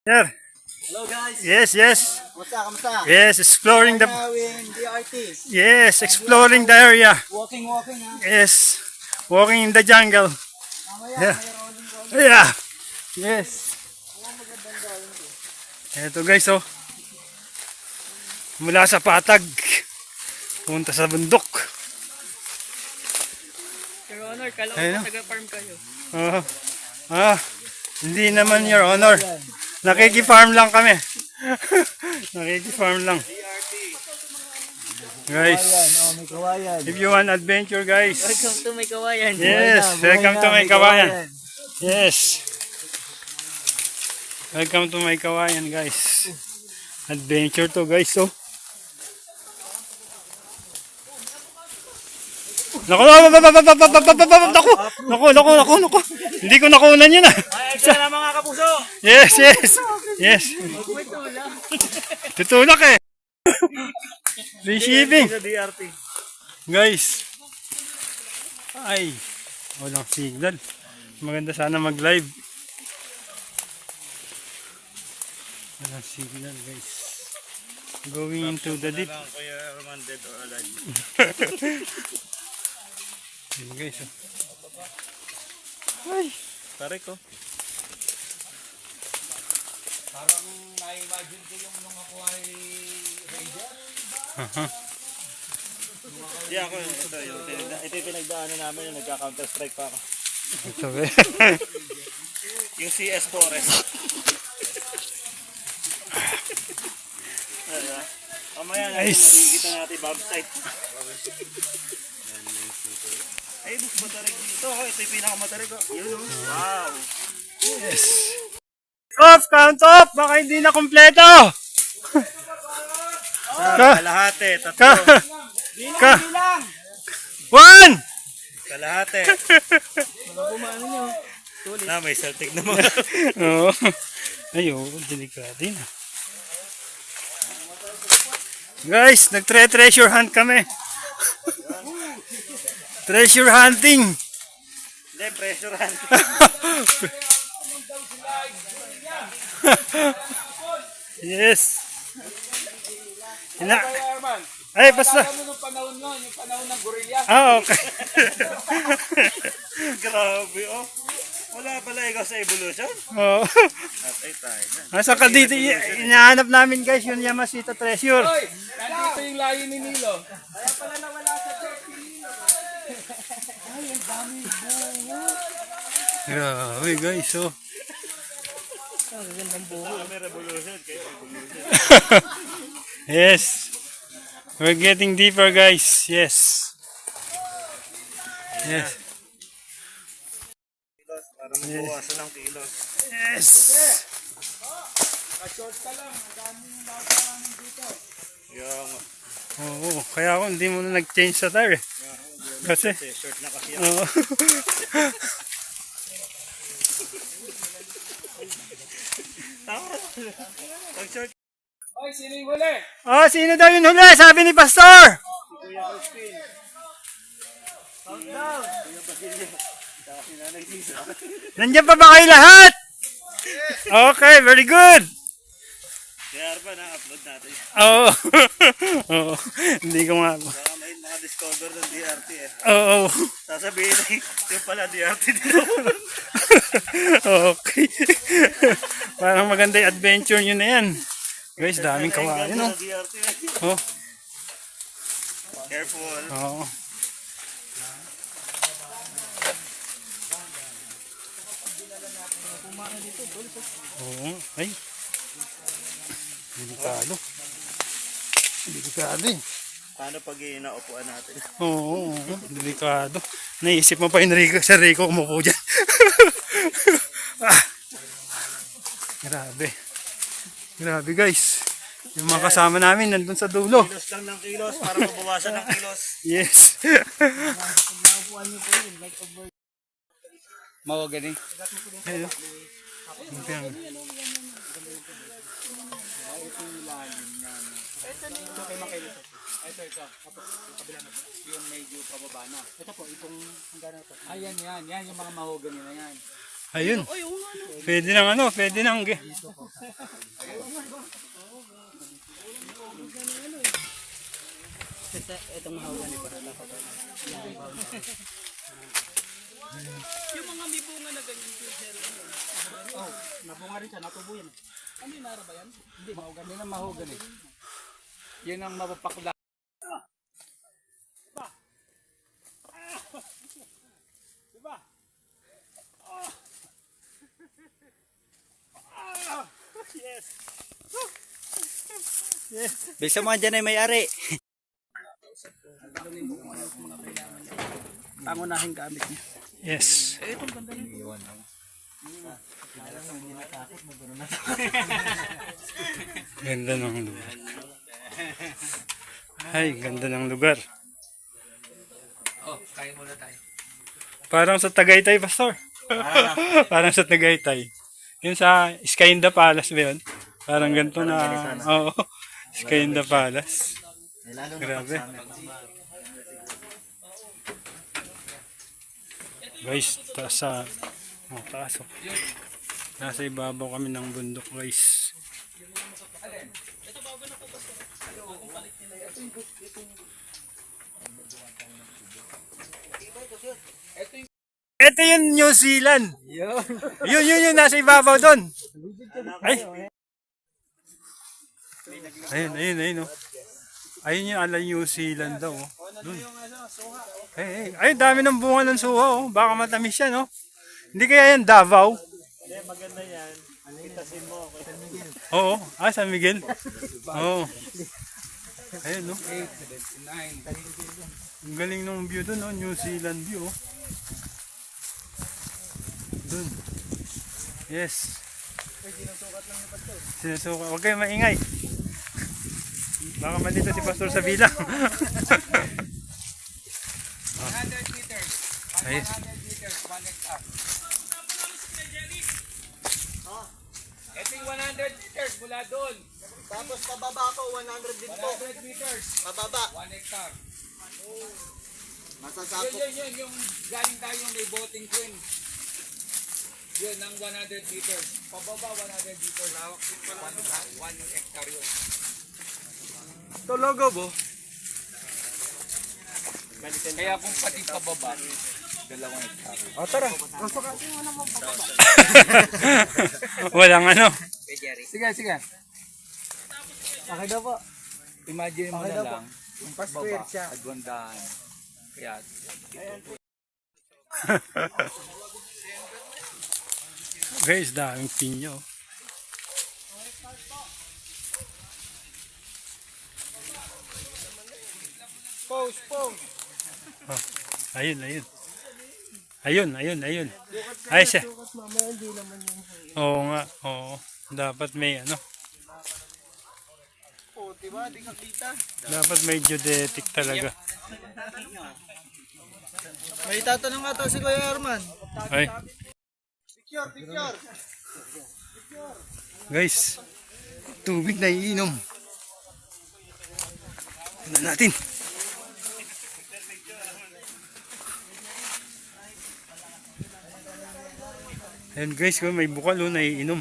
Sir. Hello guys. Yes. Kamusta? Yes, exploring the Now in DRT. Yes, exploring the area. Walking ha. Yes. Walking in the jungle. Mamaya Yeah. may rolling. Yeah. Yes. Ito guys, oh. Mula sa patag punta sa bundok. Your Honor, kala ko Ayun, oh. taga-farm kayo. Hindi naman, Your Honor. Nakiki-farm lang kami. Nakiki-farm lang. Guys, May kawayan. if you want adventure, guys. Welcome to may kawayan. Yes, welcome to my kawayan. Yes. Welcome to my kawayan, guys. Adventure to, guys, oh. Naku. Hindi ko nakunan yun, ah. Ay, ito na mga kapuso. Yes. Tutulak eh. Receiving. Sa DRT. Guys. Ay. Walang signal. Maganda sana mag-live. Walang signal, guys. Going into the deep. Kuya Roman dead or alive. Yun, guys. Ay. Pare ko. Parang na-imagine ko yung nung ako ay ranger. Di ako ito yung pinagdaanan namin yung nagka-counter strike pa ako. Ito, eh. Yung CS Forest. Mamaya natin makikita natin bomb site. Ay, bus matarig dito. Ito yung pinakamatarig. Yun o. Wow. Yes. Count off! Baka hindi na kumpleto! Kalahati. Tatlo. Bilang! One! Kalahati. Na, may Celtic naman. Oo. Ayo, delikado yun. Guys, nagtre-treasure hunt kami. Treasure hunting. Hindi, pressure hand. Yes. Ay, basta. Nung panahon nun, yung panahon ng gorilla. Okay. Grabe, oh. Wala pala ikaw sa evolution? Oo. Atay tayo na. Nasa ka dito, inahanap namin guys, yung Yamashita treasure. Nandito yung layo ni Nilo. Kaya pala nawala sa church ni Nilo. Ay, ang dami bungo. Grabe guys, oh. Kami revolution, kayo evolution. Yes. We're getting deeper, guys. Yes. Yes. Kilos, parang mabawasan ng kilos. Yes. Ka-short ka lang, ang daming nakakaroon dito. Yung, Oo, kaya ako hindi mo na nag-change sa tire. Kasi, short na kasi oo. Pag-short. Ay, sino yung huli? Oh, sino daw yung huli? Sabi ni Pastor. Kuya Crispin. Countdown. Kuya Basilio. Saka si Nanay Lisa. Nandiyan pa ba kayo lahat? Okay, very good. Kaya ba na-upload natin? Oo. Oo. Hindi ko nga. Baka may mga discover ng DRT eh. Oo. Sasabihin na yung pala DRT dito. Okay. Parang maganda yung adventure nyo na yan. Guys, daming kawain, no? DRT eh. Oh. Careful. Oo. Oo. Ay. Delikado. Delikado eh. Paano pag inaupuan natin? Oo. Delikado. Naisip mo pa Enrico, si Rico umupo dyan. Ah. Grabe. Grabe guys. Yung mga kasama namin nandun sa dulo. Kilos lang ng kilos para mabawasan ng kilos. Yes. Mawagani. Ayun. Ito. Tapos yung kabila na yung medyo pababa na. Ito po, itong hanggang na ito. Ayan, yan yung mga mahogany na yan. Ayun. Pwede nang ano, pwede nang... Yung mga may bunga na ganyan po, sir. Oh, nabunga rin siya, natubo yan. Ano yung nara ba yan? Hindi, mahogani. Yan ang mahogani. Yan ang mapapakla. Bisa mo dyan ay may-ari. Pangunahing gamit niya. Yes. Itong ganda niya. Ganda ng lugar. Ay, ganda ng lugar. Oh, kain muna tayo. Parang sa Tagaytay, Pastor. Parang sa Tagaytay. Yun sa Sky in the Palace ba yun? Parang ganito na... Oo. Sky in the Palace. Grabe. Guys, taas sa... Oh, taas oh. Nasa ibabaw kami ng bundok guys. Ito yung New Zealand. Yun, nasa ibabaw doon. Ay. Ayun, oh. Ayun yung ala New Zealand daw, oh. Doon. Ay, dami ng bunga ng suha, oh. Baka matamis yan, oh. Hindi kaya yan Davao? Hindi, maganda yan. Itasin mo, San Miguel. Oo, San Miguel. Oo. Ayun, no. Ang galing ng view doon, no. New Zealand view, oh. Doon. Yes. Sinusukat. Huwag kayo maingay. Baka malito si Pastor sa bilang. 100 meters. 100 meters, 1 hectare. Ito yung 100 meters mula doon. Tapos pababa ko, 100 din po. 100 meters, Pababa. 1 hectare. Masasako. Yun, yung galing tayo may boating queen. Yun, ang 100 meters. Pababa 100 meters. 1 hectare yun. Ito logo bo. Kaya kung pati pababa, 2 hectare. O tara. Walang ano. Sige. Okay daw po. Imagine mo Okay na daw po. lang. Yung Pa-square pababa, siya. agwandahan. Kaya, Guys, daming pinyo. Pose. Oh, ayun. Ay siya. Oo nga, oo. Dapat may ano. O, diba? Di ka kita. Dapat may geodetic talaga. May tatanong nga to si Kuya Herman. Ay, Picture. guys. Tubig na iinom. Tignan natin. Ayan guys, kung may bukal oh, naiinom.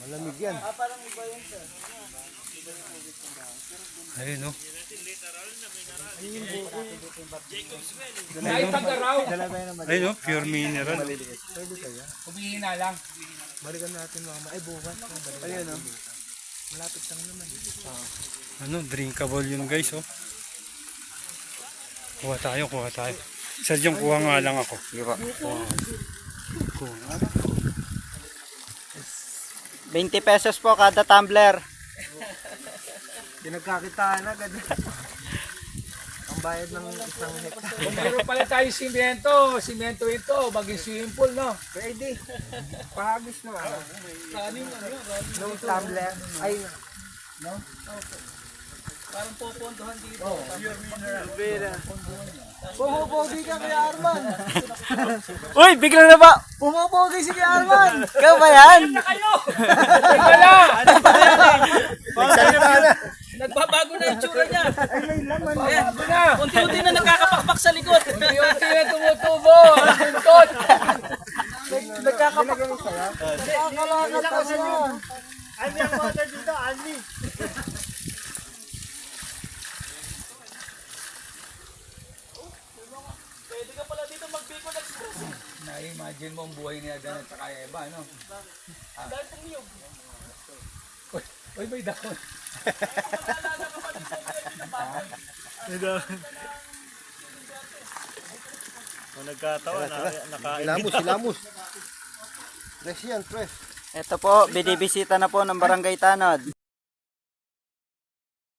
Malamig yan. Ayun oh. ay pag-araw. Ayun oh, pure mineral. Humihina lang. Balikan natin mama. Ay, bukas. Ayun o. Malapit lang naman. Ano, drinkable yun guys oh. Kuha tayo. Sadyang kuha nga lang ako. Kuha. 20 pesos po kada tumbler. Pinagkakitaan agad. Ang bayad ng isang hektar. Kung meron pala tayo simento ito, maging swimming pool, no? Pwede. Pahagis na. Kaning ano yun, No tumbler. Ay, parang popondohan dito. pumupogi ka Kuya Arman. Uy, bigla na ba? Pumupogi si Kuya Arman. Ikaw ba yan? Kayo! Wala! Nagsalita na. Nagbabago na yung tsura niya. Ayan, unti-unti na nakakapakpak sa likod. Unti-unti na tumutubo. Buntot. Nagkakapakpak. Ani ang mother dito, Ani. Pwede ka pala dito mag-Bicol Express. Na-imagine mo ang buhay ni Adan at saka Eva, no? Dahil pong niyog. Uy, may dahon. Nagkatawa na Ilamos, ilamos. Fresh yan, fresh. Ito po, binibisita na po ng Barangay Tanod.